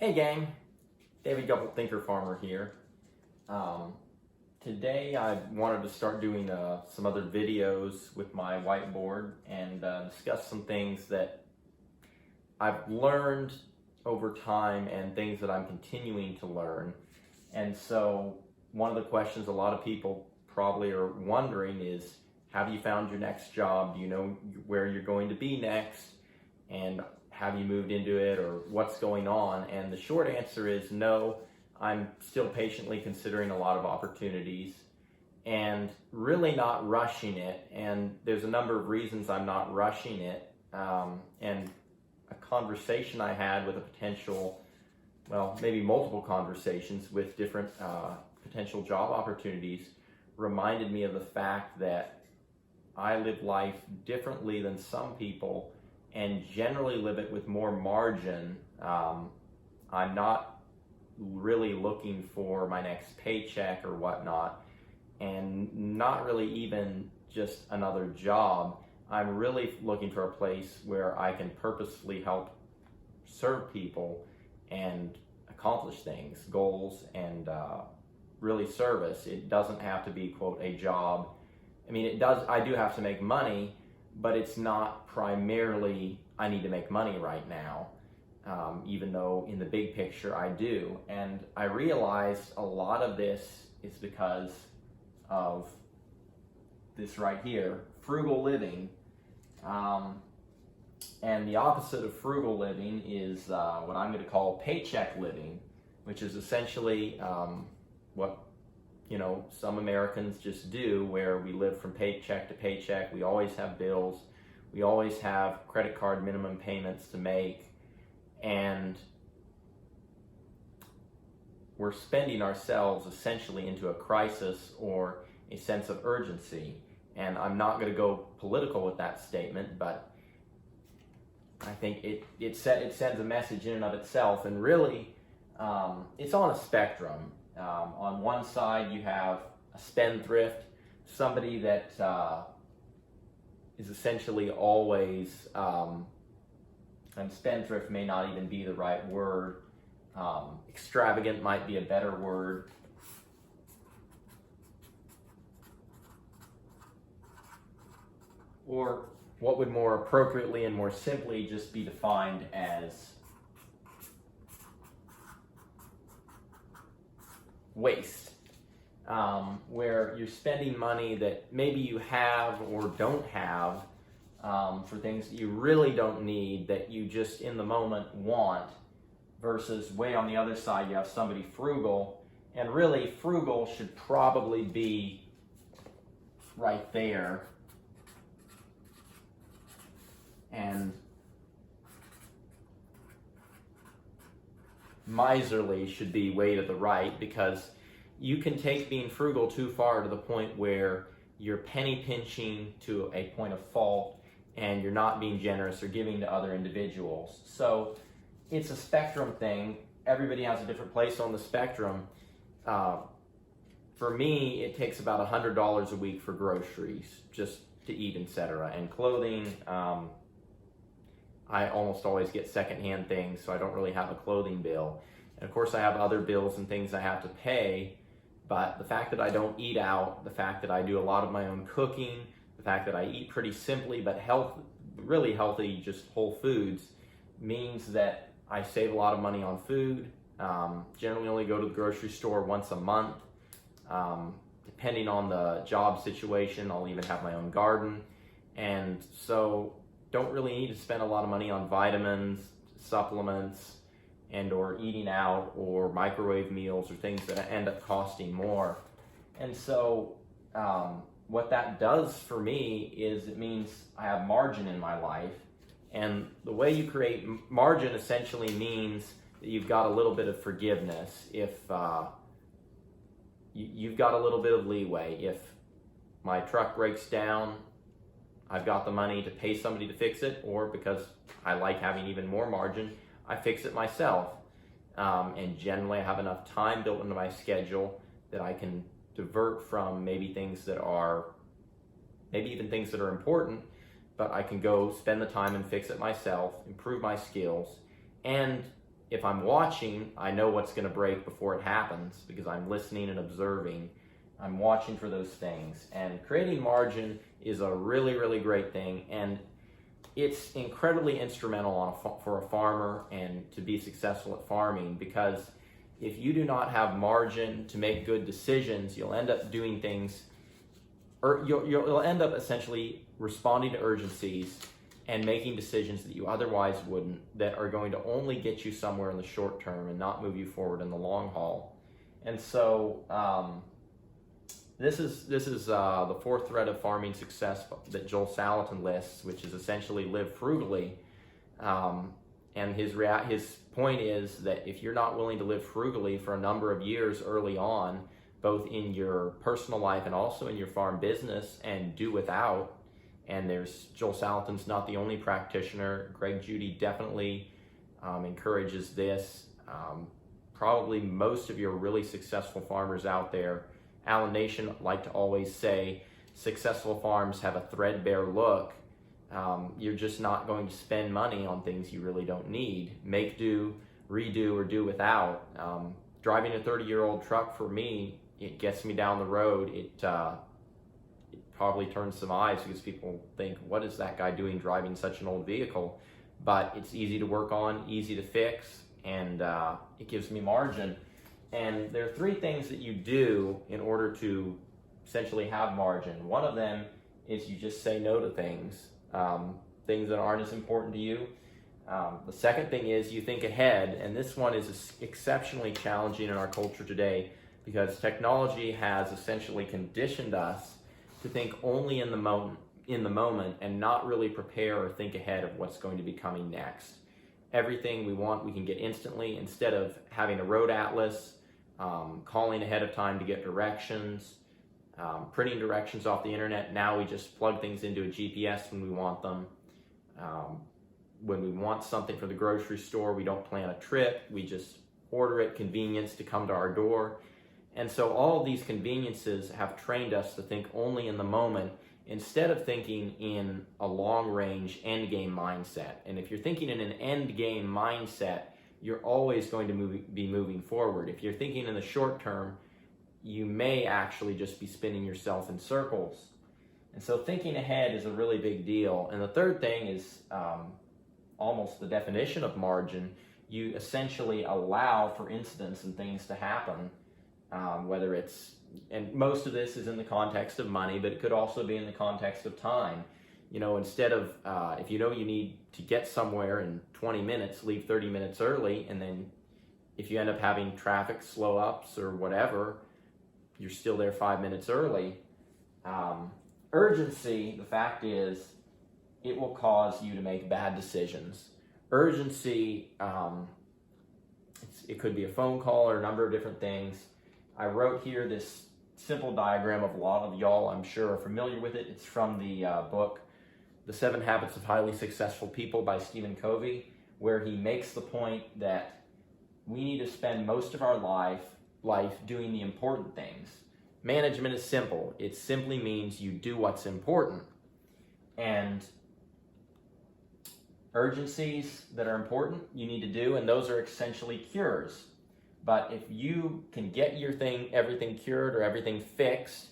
Hey gang, David Gubble Thinker Farmer here. Today I wanted to start doing some other videos with my whiteboard and discuss some things that I've learned over time and things that I'm continuing to learn. And so one of the questions a lot of people probably are wondering is, have you found your next job? Do you know where you're going to be next? And have you moved into it, or what's going on? And the short answer is no. I'm still patiently considering a lot of opportunities and really not rushing it. And there's a number of reasons I'm not rushing it. And a conversation I had with a potential, well, maybe multiple conversations with different potential job opportunities reminded me of the fact that I live life differently than some people and generally live it with more margin. I'm not really looking for my next paycheck or whatnot, and not really even just another job. I'm really looking for a place where I can purposefully help serve people and accomplish things, goals, and really service. It doesn't have to be, quote, a job. I mean, it does. I do have to make money, but it's not primarily I need to make money right now, even though in the big picture I do. And I realized a lot of this is because of this right here, frugal living. And the opposite of frugal living is what I'm going to call paycheck living, which is essentially what some Americans just do, where we live from paycheck to paycheck. We always have bills. We always have credit card minimum payments to make. And we're spending ourselves essentially into a crisis or a sense of urgency. And I'm not going to go political with that statement, but I think it sends a message in and of itself. And really, it's on a spectrum. On one side, you have a spendthrift, somebody that is essentially always, and spendthrift may not even be the right word, extravagant might be a better word. Or what would more appropriately and more simply just be defined as waste, where you're spending money that maybe you have or don't have for things that you really don't need, that you just in the moment want, versus way on the other side you have somebody frugal. And really, frugal should probably be right there, and miserly should be way to the right, because you can take being frugal too far to the point where you're penny pinching to a point of fault and you're not being generous or giving to other individuals. So it's a spectrum thing. Everybody has a different place on the spectrum. For me, it takes about $100 a week for groceries, just to eat, etc. And clothing, I almost always get secondhand things, so I don't really have a clothing bill. And of course I have other bills and things I have to pay, but the fact that I don't eat out, the fact that I do a lot of my own cooking, the fact that I eat pretty simply but really healthy, just whole foods, means that I save a lot of money on food. Generally only go to the grocery store once a month. Depending on the job situation, I'll even have my own garden. And so don't really need to spend a lot of money on vitamins, supplements, and or eating out or microwave meals or things that end up costing more. And so what that does for me is it means I have margin in my life. And the way you create margin essentially means that you've got a little bit of forgiveness. If you've got a little bit of leeway. If my truck breaks down, I've got the money to pay somebody to fix it, or because I like having even more margin, I fix it myself. And generally I have enough time built into my schedule that I can divert from maybe even things that are important, but I can go spend the time and fix it myself, improve my skills, and if I'm watching, I know what's going to break before it happens because I'm listening and observing. I'm watching for those things. And creating margin is a really, really great thing. And it's incredibly instrumental for a farmer and to be successful at farming, because if you do not have margin to make good decisions, you'll end up doing things, or you'll end up essentially responding to urgencies and making decisions that you otherwise wouldn't, that are going to only get you somewhere in the short term and not move you forward in the long haul. And so this is the fourth thread of farming success that Joel Salatin lists, which is essentially live frugally. And his point is that if you're not willing to live frugally for a number of years early on, both in your personal life and also in your farm business, and do without, and Joel Salatin's not the only practitioner. Greg Judy definitely encourages this. Probably most of your really successful farmers out there, Alan Nation like to always say, successful farms have a threadbare look. You're just not going to spend money on things you really don't need. Make do, redo, or do without. Driving a 30-year-old truck, for me, it gets me down the road. It probably turns some eyes because people think, what is that guy doing driving such an old vehicle? But it's easy to work on, easy to fix, and it gives me margin. And there are three things that you do in order to essentially have margin. One of them is you just say no to things that aren't as important to you. The second thing is you think ahead, and this one is exceptionally challenging in our culture today because technology has essentially conditioned us to think only in the moment and not really prepare or think ahead of what's going to be coming next. Everything we want, we can get instantly. Instead of having a road atlas, calling ahead of time to get directions, printing directions off the internet, now we just plug things into a GPS when we want them. When we want something for the grocery store, we don't plan a trip, we just order it, convenience to come to our door. And so all of these conveniences have trained us to think only in the moment instead of thinking in a long-range endgame mindset. And if you're thinking in an endgame mindset, you're always going to be moving forward. If you're thinking in the short term, you may actually just be spinning yourself in circles. And so thinking ahead is a really big deal. And the third thing is almost the definition of margin. You essentially allow for incidents and things to happen, whether it's, and most of this is in the context of money, but it could also be in the context of time. Instead of, if you know you need to get somewhere in 20 minutes, leave 30 minutes early, and then if you end up having traffic slow ups or whatever, you're still there 5 minutes early. Urgency, the fact is, it will cause you to make bad decisions. Urgency, it could be a phone call or a number of different things. I wrote here this simple diagram of a lot of y'all, I'm sure, are familiar with it. It's from the book, The 7 Habits of Highly Successful People by Stephen Covey, where he makes the point that we need to spend most of our life doing the important things. Management is simple. It simply means you do what's important. And urgencies that are important, you need to do, and those are essentially cures. But if you can get everything cured or everything fixed,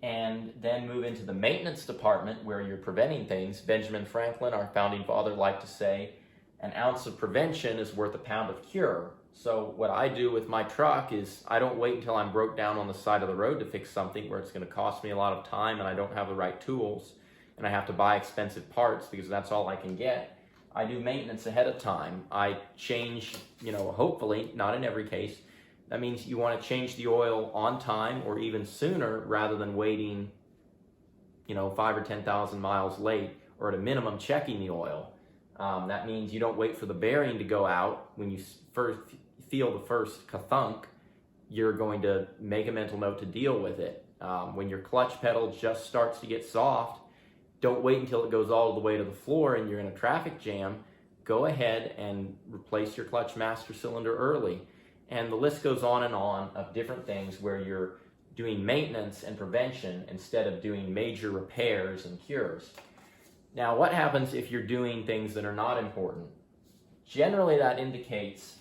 and then move into the maintenance department where you're preventing things, Benjamin Franklin, our founding father, liked to say, an ounce of prevention is worth a pound of cure. So what I do with my truck is I don't wait until I'm broke down on the side of the road to fix something where it's going to cost me a lot of time and I don't have the right tools and I have to buy expensive parts because that's all I can get. I do maintenance ahead of time. I change, hopefully, not in every case. That means you want to change the oil on time or even sooner rather than waiting, 5 or 10,000 miles late, or at a minimum checking the oil. That means you don't wait for the bearing to go out. When you first feel the first ka-thunk, you're going to make a mental note to deal with it. When your clutch pedal just starts to get soft, don't wait until it goes all the way to the floor and you're in a traffic jam. Go ahead and replace your clutch master cylinder early. And the list goes on and on of different things where you're doing maintenance and prevention instead of doing major repairs and cures. Now, what happens if you're doing things that are not important? generally that indicates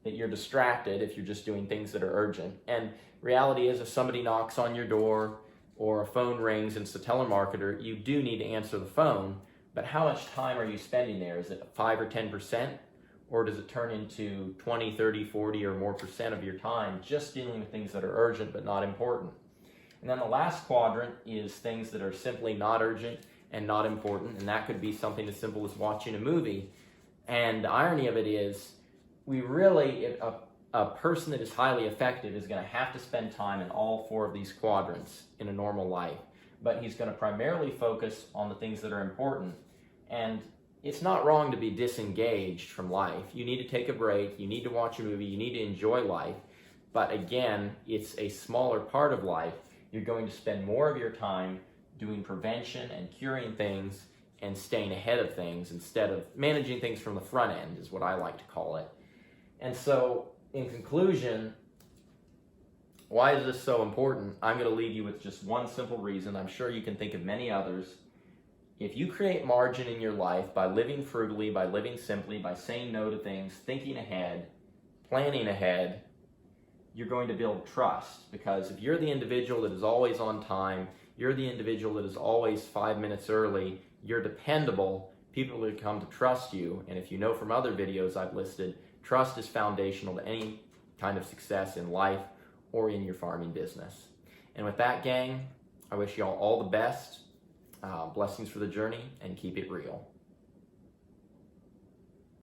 that you're distracted if you're just doing things that are urgent. And reality is, if somebody knocks on your door or a phone rings and it's a telemarketer, you do need to answer the phone. But how much time are you spending there? Is it 5 or 10%? Or does it turn into 20, 30, 40 or more percent of your time just dealing with things that are urgent but not important? And then the last quadrant is things that are simply not urgent and not important. And that could be something as simple as watching a movie. And the irony of it is, a person that is highly effective is going to have to spend time in all 4 of these quadrants in a normal life. But he's going to primarily focus on the things that are important. And it's not wrong to be disengaged from life. You need to take a break. You need to watch a movie. You need to enjoy life. But again, it's a smaller part of life. You're going to spend more of your time doing prevention and curing things and staying ahead of things instead of managing things from the front end, is what I like to call it. And so, in conclusion, why is this so important? I'm going to leave you with just one simple reason. I'm sure you can think of many others. If you create margin in your life by living frugally, by living simply, by saying no to things, thinking ahead, planning ahead, you're going to build trust. Because if you're the individual that is always on time, you're the individual that is always 5 minutes early, you're dependable, people will come to trust you. And if you know from other videos I've listed, trust is foundational to any kind of success in life or in your farming business. And with that, gang, I wish you all the best. Blessings for the journey, and keep it real.